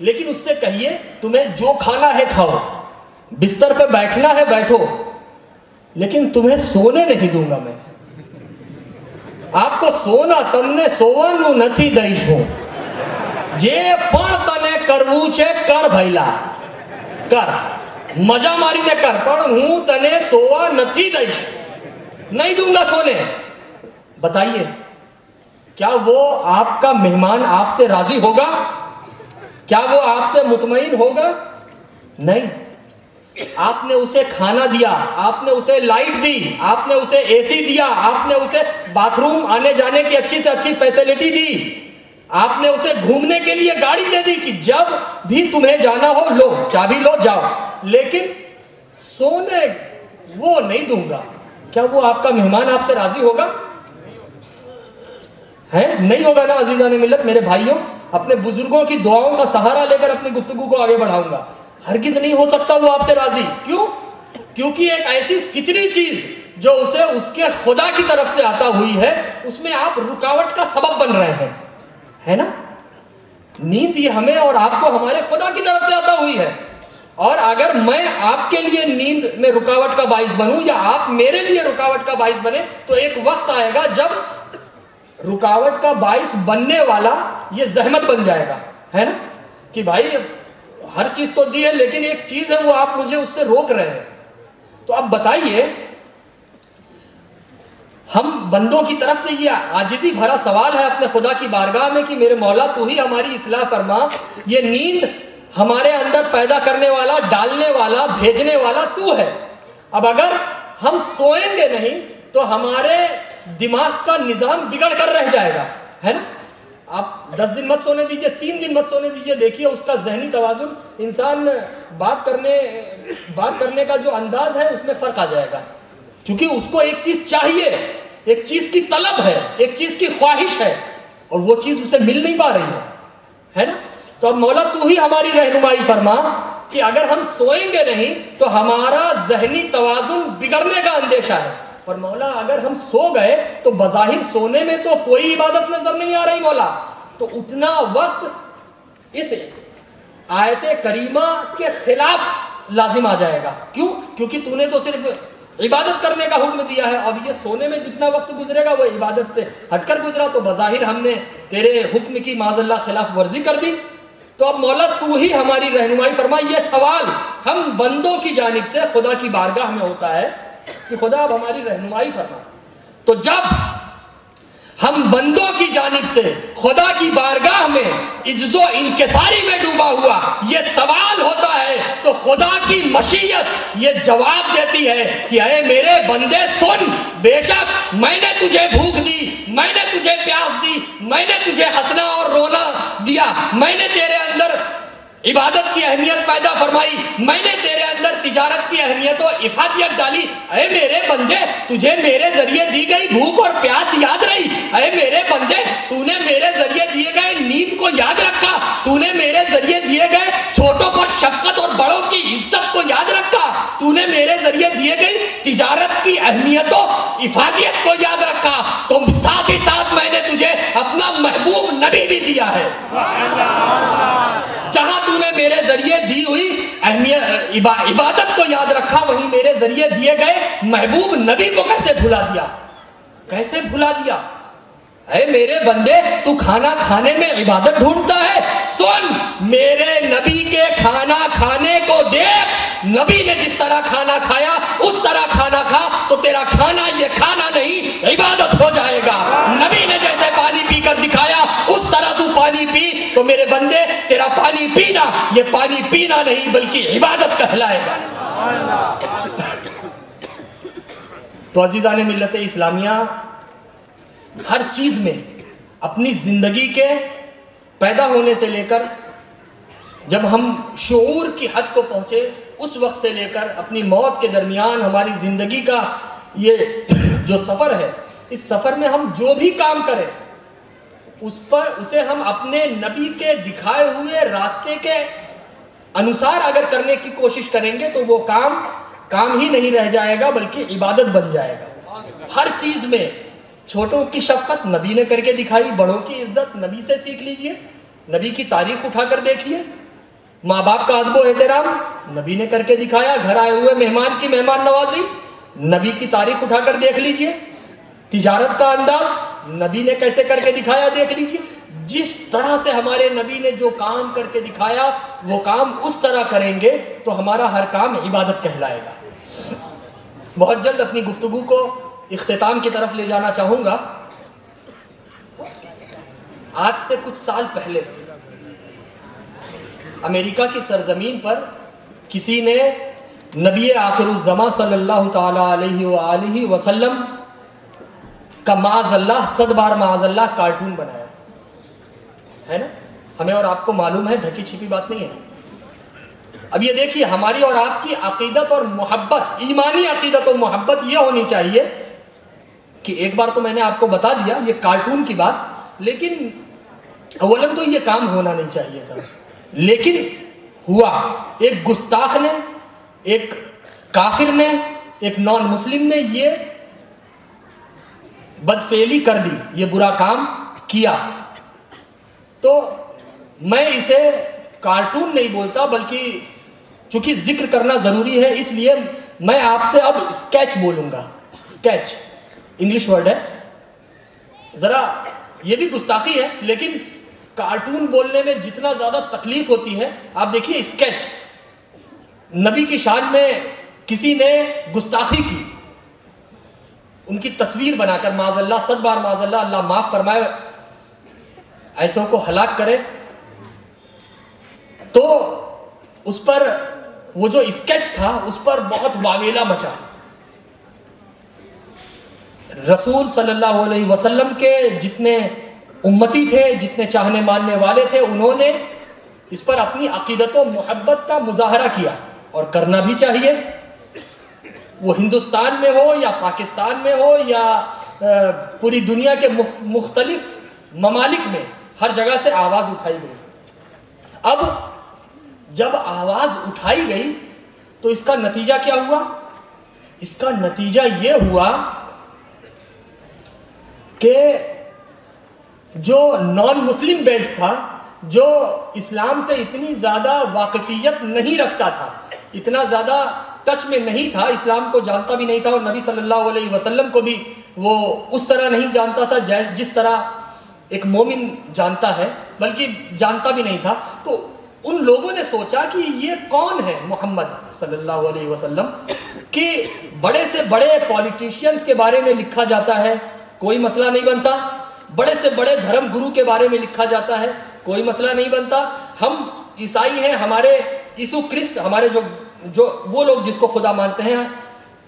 Speaker 1: لیکن اس سے کہیے تمہیں جو کھانا ہے کھاؤ, بستر پہ بیٹھنا ہے بیٹھو, لیکن تمہیں سونے نہیں دوں گا میں. آپ کو سونا تم نے سوવાનું નથી દઈશું. જે પણ તને કરવું છે કર ભઈલા, કર, મજા મારીને કર, પણ હું તને સોવા નથી દઈશ, نہیں دوں گا سونے. بتائیے کیا وہ آپ کا مہمان آپ سے راضی ہوگا؟ کیا وہ آپ سے مطمئن ہوگا؟ نہیں. آپ نے اسے کھانا دیا, آپ نے اسے لائٹ دی, آپ نے اسے اے سی دیا, آپ نے اسے باتھ روم آنے جانے کی اچھی سے اچھی فیسلٹی دی, آپ نے اسے گھومنے کے لیے گاڑی دے دی کہ جب بھی تمہیں جانا ہو لو, چابی لو جاؤ, لیکن سونے وہ نہیں دوں گا. کیا وہ آپ کا مہمان آپ سے راضی ہوگا؟ ہے نہیں ہوگا نا عزیزان ملت, میرے بھائیوں. اپنے بزرگوں کی دعاؤں کا سہارا لے کر اپنی گفتگو کو آگے بڑھاؤں گا. ہرگز نہیں ہو سکتا وہ آپ سے راضی. کیوں؟ کیونکہ ایک ایسی فطری چیز جو اسے اس کے خدا کی طرف سے آتا ہوئی ہے, اس میں آپ رکاوٹ کا سبب بن رہے ہیں, ہے نا. نیند یہ ہمیں اور آپ کو ہمارے خدا کی طرف سے آتا ہوئی ہے, اور اگر میں آپ کے لیے نیند میں رکاوٹ کا باعث بنوں یا آپ میرے لیے رکاوٹ کا باعث بنے, تو ایک وقت آئے گا جب رکاوٹ کا باعث بننے والا یہ زحمت بن جائے گا, ہے نا, کہ بھائی ہر چیز تو دی ہے لیکن ایک چیز ہے وہ آپ مجھے اس سے روک رہے ہیں. تو اب بتائیے, ہم بندوں کی طرف سے یہ عاجزی بھرا سوال ہے اپنے خدا کی بارگاہ میں کہ میرے مولا تو ہی ہماری اصلاح فرما, یہ نیند ہمارے اندر پیدا کرنے والا, ڈالنے والا, بھیجنے والا تو ہے. اب اگر ہم سوئیں گے نہیں تو ہمارے دماغ کا نظام بگڑ کر رہ جائے گا, ہے نا. آپ 10 دن مت سونے دیجئے, 3 دن مت سونے دیجئے, دیکھیے اس کا ذہنی توازن, انسان بات کرنے کا جو انداز ہے اس میں فرق آ جائے گا, کیونکہ اس کو ایک چیز چاہیے, ایک چیز کی طلب ہے, ایک چیز کی خواہش ہے, اور وہ چیز اسے مل نہیں پا رہی ہے نا. تو اب مولا تو ہی ہماری رہنمائی فرما کہ اگر ہم سوئیں گے نہیں تو ہمارا ذہنی توازن بگڑنے کا اندیشہ ہے. اور مولا اگر ہم سو گئے تو بظاہر سونے میں تو کوئی عبادت نظر نہیں آ رہی مولا, تو اتنا وقت اس آیت کریمہ کے خلاف لازم آ جائے گا. کیوں؟ کیونکہ تو نے تو صرف عبادت کرنے کا حکم دیا ہے, اب یہ سونے میں جتنا وقت گزرے گا وہ عبادت سے ہٹ کر گزرا, تو بظاہر ہم نے تیرے حکم کی معاذ اللہ خلاف ورزی کر دی. تو اب مولا تو ہی ہماری رہنمائی فرما. یہ سوال ہم بندوں کی جانب سے خدا کی بارگاہ میں ہوتا ہے کہ خدا اب ہماری رہنمائی فرما. تو جب ہم بندوں کی جانب سے خدا کی بارگاہ میں عجز و انکساری میں ڈوبا ہوا یہ سوال ہوتا ہے, تو خدا کی مشیت یہ جواب دیتی ہے کہ اے میرے بندے سن, بے شک میں نے تجھے بھوک دی, میں نے تجھے پیاس دی, میں نے تجھے ہنسنا اور رونا دیا, میں نے تیرے اندر عبادت کی اہمیت پیدا فرمائی, میں نے تیرے اندر تجارت کی اہمیت و افادیت ڈالی. اے میرے بندے تجھے میرے ذریعے دی گئی بھوک اور پیاس یاد رہی؟ اے میرے بندے تو نے میرے ذریعے دیے گئے نیند کو یاد رکھا؟ تو نے میرے ذریعے دیے گئے چھوٹوں پر شفقت اور بڑوں کی عزت کو یاد رکھا؟ تو نے میرے ذریعے دیے گئی تجارت کی اہمیت و افادیت کو یاد رکھا؟ تو ساتھ ہی ساتھ میں نے تجھے اپنا محبوب نبی بھی دیا ہے. جہاں تو نے میرے ذریعے دی ہوئی اہمیت عبادت کو یاد رکھا, وہیں میرے ذریعے دیے گئے محبوب نبی کو کیسے بھلا دیا, کیسے بھلا دیا؟ اے میرے بندے تو کھانا کھانے میں عبادت ڈھونڈتا ہے, سن میرے نبی کے کھانا کھانے کو دیکھ. نبی نے جس طرح کھانا کھایا اس طرح کھانا کھا, تو تیرا کھانا یہ کھانا نہیں عبادت ہو جائے گا. نبی نے جیسے پانی پی کر دکھایا اس طرح تو پانی پی, تو میرے بندے تیرا پانی پینا یہ پانی پینا نہیں بلکہ عبادت کہلائے گا. تو عزیزان ملت اسلامیہ, ہر چیز میں اپنی زندگی کے پیدا ہونے سے لے کر جب ہم شعور کی حد کو پہنچے اس وقت سے لے کر اپنی موت کے درمیان ہماری زندگی کا یہ جو سفر ہے, اس سفر میں ہم جو بھی کام کریں اسے ہم اپنے نبی کے دکھائے ہوئے راستے کے انوسار اگر کرنے کی کوشش کریں گے تو وہ کام ہی نہیں رہ جائے گا بلکہ عبادت بن جائے گا. ہر چیز میں چھوٹوں کی شفقت نبی نے کر کے دکھائی, بڑوں کی عزت نبی سے سیکھ لیجئے, نبی کی تاریخ اٹھا کر دیکھیے, ماں باپ کا ادب و احترام نبی نے کر کے دکھایا. گھر آئے ہوئے مہمان کی مہمان نوازی نبی کی تاریخ اٹھا کر دیکھ لیجئے. تجارت کا انداز نبی نے کیسے کر کے دکھایا دیکھ لیجئے. جس طرح سے ہمارے نبی نے جو کام کر کے دکھایا وہ کام اس طرح کریں گے تو ہمارا ہر کام عبادت کہلائے گا. بہت جلد اپنی گفتگو کو اختتام کی طرف لے جانا چاہوں گا. آج سے کچھ سال پہلے امریکہ کی سرزمین پر کسی نے نبی آخر الزماں صلی اللہ تعالی علیہ وآلہ وسلم کا معاذ اللہ صد بار معاذ اللہ کارٹون بنایا ہے نا. ہمیں اور آپ کو معلوم ہے ڈھکی چھپی بات نہیں ہے. اب یہ دیکھیے ہماری اور آپ کی عقیدت اور محبت, ایمانی عقیدت اور محبت یہ ہونی چاہیے کہ ایک بار تو میں نے آپ کو بتا دیا یہ کارٹون کی بات, لیکن اولاً تو یہ کام ہونا نہیں چاہیے تھا, لیکن ہوا. ایک گستاخ نے, ایک کافر نے, ایک نان مسلم نے یہ بدفعلی کر دی, یہ برا کام کیا. تو میں اسے کارٹون نہیں بولتا بلکہ چونکہ ذکر کرنا ضروری ہے اس لیے میں آپ سے اب اسکیچ بولوں گا. اسکیچ انگلش ورڈ ہے, ذرا یہ بھی گستاخی ہے لیکن کارٹون بولنے میں جتنا زیادہ تکلیف ہوتی ہے آپ دیکھیے اسکیچ. نبی کی شان میں کسی نے گستاخی کی, ان کی تصویر بنا کر معاذ اللہ صد بار معاذ اللہ, اللہ معاف فرمائے ایسوں کو ہلاک کرے, تو اس پر وہ جو اسکیچ تھا اس پر بہت واویلا مچا. رسول صلی اللہ علیہ وسلم کے جتنے امتی تھے, جتنے چاہنے ماننے والے تھے, انہوں نے اس پر اپنی عقیدت و محبت کا مظاہرہ کیا اور کرنا بھی چاہیے. وہ ہندوستان میں ہو یا پاکستان میں ہو یا پوری دنیا کے مختلف ممالک میں, ہر جگہ سے آواز اٹھائی گئی. اب جب آواز اٹھائی گئی تو اس کا نتیجہ کیا ہوا؟ اس کا نتیجہ یہ ہوا کہ جو نان مسلم بیلٹ تھا, جو اسلام سے اتنی زیادہ واقفیت نہیں رکھتا تھا, اتنا زیادہ ٹچ میں نہیں تھا, اسلام کو جانتا بھی نہیں تھا اور نبی صلی اللہ علیہ وسلم کو بھی وہ اس طرح نہیں جانتا تھا جس طرح ایک مومن جانتا ہے, بلکہ جانتا بھی نہیں تھا. تو ان لوگوں نے سوچا کہ یہ کون ہے محمد صلی اللہ علیہ وسلم, کہ بڑے سے بڑے پولیٹیشینز کے بارے میں لکھا جاتا ہے کوئی مسئلہ نہیں بنتا, بڑے سے بڑے دھرم گرو کے بارے میں لکھا جاتا ہے کوئی مسئلہ نہیں بنتا. ہم عیسائی ہیں, ہمارے یسوع کرسٹ, ہمارے جو وہ لوگ جس کو خدا مانتے ہیں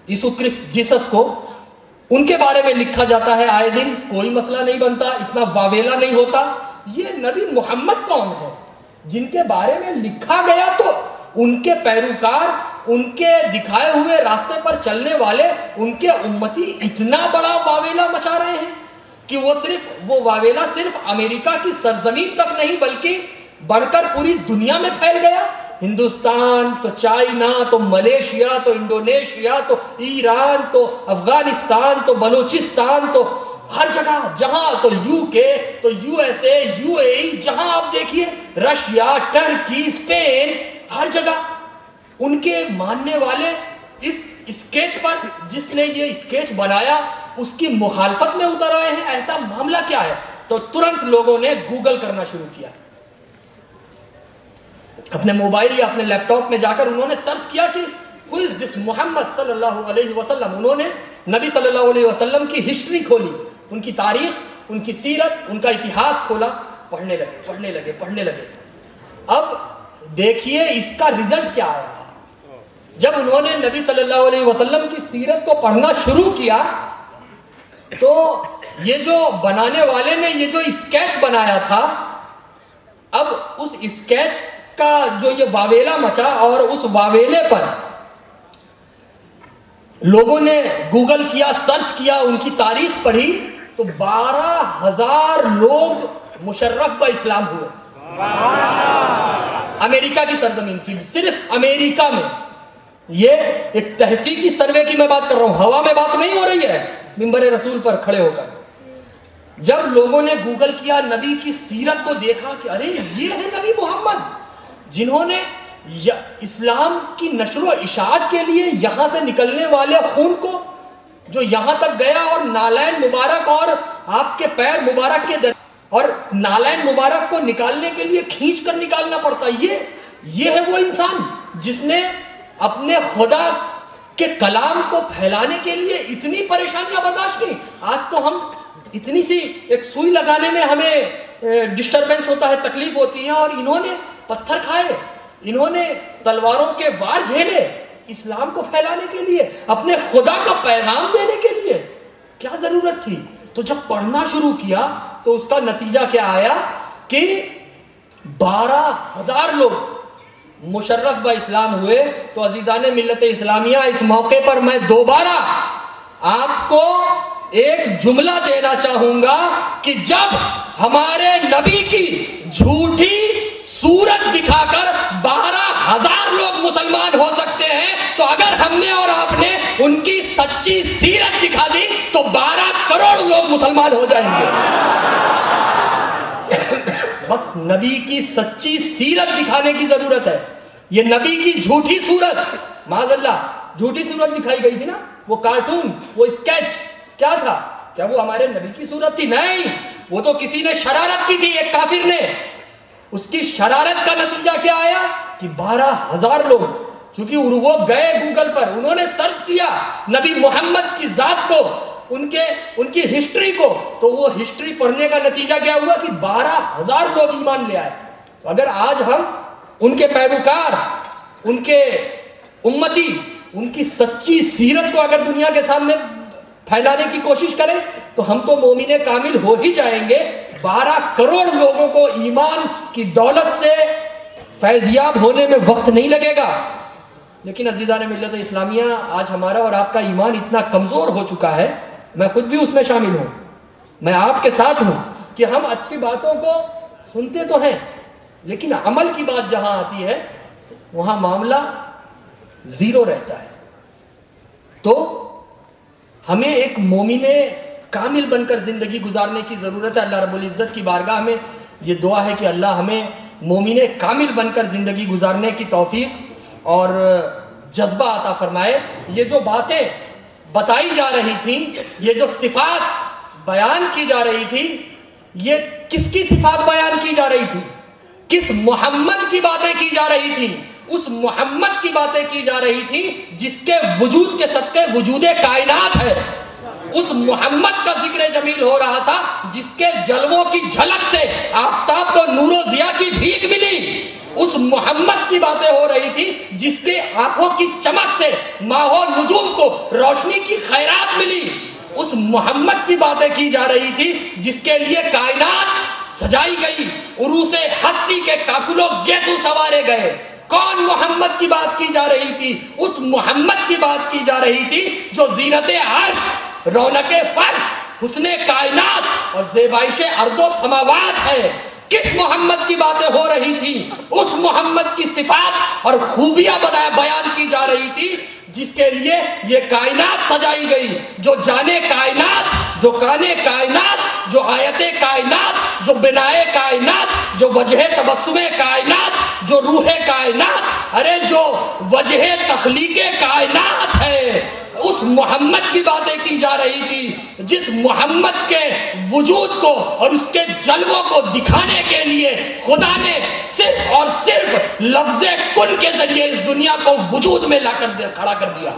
Speaker 1: یسوع کرسٹ جیسس کو, ان کے بارے میں لکھا جاتا ہے آئے دن, کوئی مسئلہ نہیں بنتا, اتنا واویلا نہیں ہوتا. یہ نبی محمد کون ہے جن کے بارے میں لکھا گیا تو ان کے پیروکار, ان کے دکھائے ہوئے راستے پر چلنے والے, ان کے امتی اتنا بڑا واویلا مچا رہے ہیں کہ وہ واویلا صرف امریکہ کی سرزمین تک نہیں بلکہ بڑھ کر پوری دنیا میں پھیل گیا. ہندوستان تو چائنا تو ملیشیا تو انڈونیشیا تو ایران تو افغانستان تو بلوچستان تو ہر جگہ, جہاں تو یو کے تو یو ایس اے, یو اے ای, جہاں آپ دیکھیے رشیا, ٹرکی, اسپین, ہر جگہ ان کے ماننے والے اس اسکیچ پر, جس نے یہ اسکیچ بنایا اس کی مخالفت میں اتر آئے ہیں. ایسا معاملہ کیا ہے؟ تو ترنت لوگوں نے گوگل کرنا شروع کیا, اپنے موبائل یا اپنے لیپ ٹاپ میں جا کر انہوں نے سرچ کیا کہ who is this محمد صلی اللہ علیہ وسلم. انہوں نے نبی صلی اللہ علیہ وسلم کی ہسٹری کھولی, ان کی تاریخ, ان کی سیرت, ان کا اتہاس کھولا, پڑھنے لگے. اب دیکھیے اس کا رزلٹ کیا آیا. جب انہوں نے نبی صلی اللہ علیہ وسلم کی سیرت کو پڑھنا شروع کیا تو یہ جو بنانے والے نے یہ جو اسکیچ بنایا تھا, اب اس اسکیچ کا جو یہ واویلا مچا اور اس واویلے پر لوگوں نے گوگل کیا, سرچ کیا, ان کی تاریخ پڑھی تو 12,000 لوگ مشرف با اسلام ہوئے. امریکہ کی سرزمین کی, صرف امریکہ میں. یہ ایک تحقیقی سروے کی میں بات کر رہا ہوں, ہوا میں بات نہیں ہو رہی ہے منبر رسول پر کھڑے ہو کر. جب لوگوں نے گوگل کیا, نبی کی سیرت کو دیکھا کہ ارے یہ ہے نبی محمد, جنہوں نے اسلام کی نشر و اشاعت کے لیے یہاں سے نکلنے والے خون کو جو یہاں تک گیا اور نالین مبارک اور آپ کے پیر مبارک کے اور نالین مبارک کو نکالنے کے لیے کھینچ کر نکالنا پڑتا، یہ ہے وہ انسان جس نے اپنے خدا کے کلام کو پھیلانے کے لیے اتنی پریشانیاں برداشت کی۔ آج تو ہم اتنی سی ایک سوئی لگانے میں ہمیں ڈسٹربنس ہوتا ہے، تکلیف ہوتی ہے، اور انہوں نے پتھر کھائے، انہوں نے تلواروں کے وار جھیلے اسلام کو پھیلانے کے لیے، اپنے خدا کا پیغام دینے کے لیے۔ کیا ضرورت تھی؟ تو جب پڑھنا شروع کیا تو اس کا نتیجہ کیا آیا کہ 12,000 لوگ مشرف با اسلام ہوئے۔ تو عزیزان ملت اسلامیہ، اس موقع پر میں دوبارہ آپ کو ایک جملہ دینا چاہوں گا کہ جب ہمارے نبی کی جھوٹی صورت دکھا کر 12,000 لوگ مسلمان ہو سکتے ہیں، تو اگر ہم نے اور آپ نے ان کی سچی سیرت دکھا دی تو 12 کروڑ لوگ مسلمان ہو جائیں گے۔ بس نبی کی سچی سیرت دکھانے کی ضرورت ہے۔ یہ نبی کی جھوٹی صورت، معاذ اللہ جھوٹی صورت دکھائی گئی تھی نا، وہ کارٹون، وہ اسکیچ کیا تھا؟ کیا وہ ہمارے نبی کی صورت تھی؟ نہیں، وہ تو کسی نے شرارت کی تھی، ایک کافر نے۔ اس کی شرارت کا نتیجہ کیا آیا کہ 12,000 لوگ، چونکہ وہ گئے گوگل پر، انہوں نے سرچ کیا نبی محمد کی ذات کو، ان کی ہسٹری کو، تو وہ ہسٹری پڑھنے کا نتیجہ کیا ہوا کہ 12,000 لوگ ایمان لے آئے۔ تو اگر آج ہم ان کے پیروکار، ان کے امتی، ان کی سچی سیرت کو اگر دنیا کے سامنے پھیلانے کی کوشش کریں تو ہم تو مومن کامل ہو ہی جائیں گے۔ 12 کروڑ لوگوں کو ایمان کی دولت سے فیضیاب ہونے میں وقت نہیں لگے گا۔ لیکن عزیزان ملت اسلامیہ، آج ہمارا اور آپ کا ایمان اتنا کمزور ہو چکا ہے، میں خود بھی اس میں شامل ہوں، میں آپ کے ساتھ ہوں، کہ ہم اچھی باتوں کو سنتے تو ہیں، لیکن عمل کی بات جہاں آتی ہے وہاں معاملہ زیرو رہتا ہے۔ تو ہمیں ایک مومن کامل بن کر زندگی گزارنے کی ضرورت ہے۔ اللہ رب العزت کی بارگاہ میں یہ دعا ہے کہ اللہ ہمیں مومن کامل بن کر زندگی گزارنے کی توفیق اور جذبہ عطا فرمائے۔ یہ جو باتیں بتائی جا رہی تھیں، یہ جو صفات بیان کی جا رہی تھی، یہ کس کی صفات بیان کی جا رہی تھی؟ کس محمد کی باتیں کی جا رہی تھی؟ اس محمد کی باتیں کی جا رہی تھی جس کے وجود کے صدقے وجود کائنات ہے۔ اس محمد کا ذکر جمیل ہو رہا تھا جس کے جلووں کی جھلک سے آفتاب کو نور و ضیاء کی بھیک ملی۔ اس محمد کی باتیں ہو رہی تھی جس کے آنکھوں کی چمک سے ماہ و نجوم کو روشنی کی خیرات ملی۔ اس محمد کی باتیں کی جا رہی تھی جس کے لیے کائنات سجائی گئی، عروس ہستی کے کاکلوں گیسو سوارے گئے۔ کون محمد کی بات کی جا رہی تھی؟ اس محمد کی بات کی جا رہی تھی جو زینت عرش، رونق فرش، حسن کائنات اور زیبائش ارض و سماوات ہے۔ کس محمد کی باتیں ہو رہی تھی؟ اس محمد کی صفات اور خوبیاں بیان کی جا رہی تھی جس کے لیے یہ کائنات سجائی گئی، جو جانے کائنات، جو کانے کائنات، جو آیت کائنات، جو بنائے کائنات، جو وجہ تبسم کائنات، جو روح کائنات، ارے جو وجہ تخلیق کائنات ہے، اس محمد کی باتیں کی جا رہی تھی جس محمد کے وجود کو اور اس کے جلووں کو دکھانے کے لیے خدا نے صرف اور صرف لفظ کن کے ذریعے اس دنیا کو وجود میں لا کر کھڑا کر دیا۔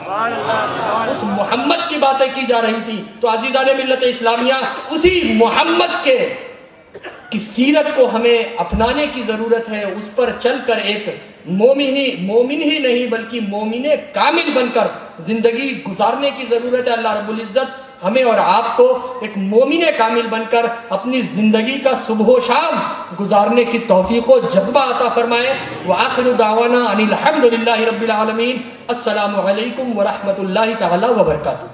Speaker 1: اس محمد کی باتیں کی جا رہی تھی۔ تو عزیزان ملت اسلامیہ، اسی محمد کی سیرت کو ہمیں اپنانے کی ضرورت ہے، اس پر چل کر ایک مومن ہی نہیں بلکہ مومن کامل بن کر زندگی گزارنے کی ضرورت ہے۔ اللہ رب العزت ہمیں اور آپ کو ایک مومن کامل بن کر اپنی زندگی کا صبح و شام گزارنے کی توفیق و جذبہ عطا فرمائے۔ وآخر دعوانا ان الحمد للہ رب العالمین۔ السلام علیکم ورحمۃ اللہ تعالی وبرکاتہ۔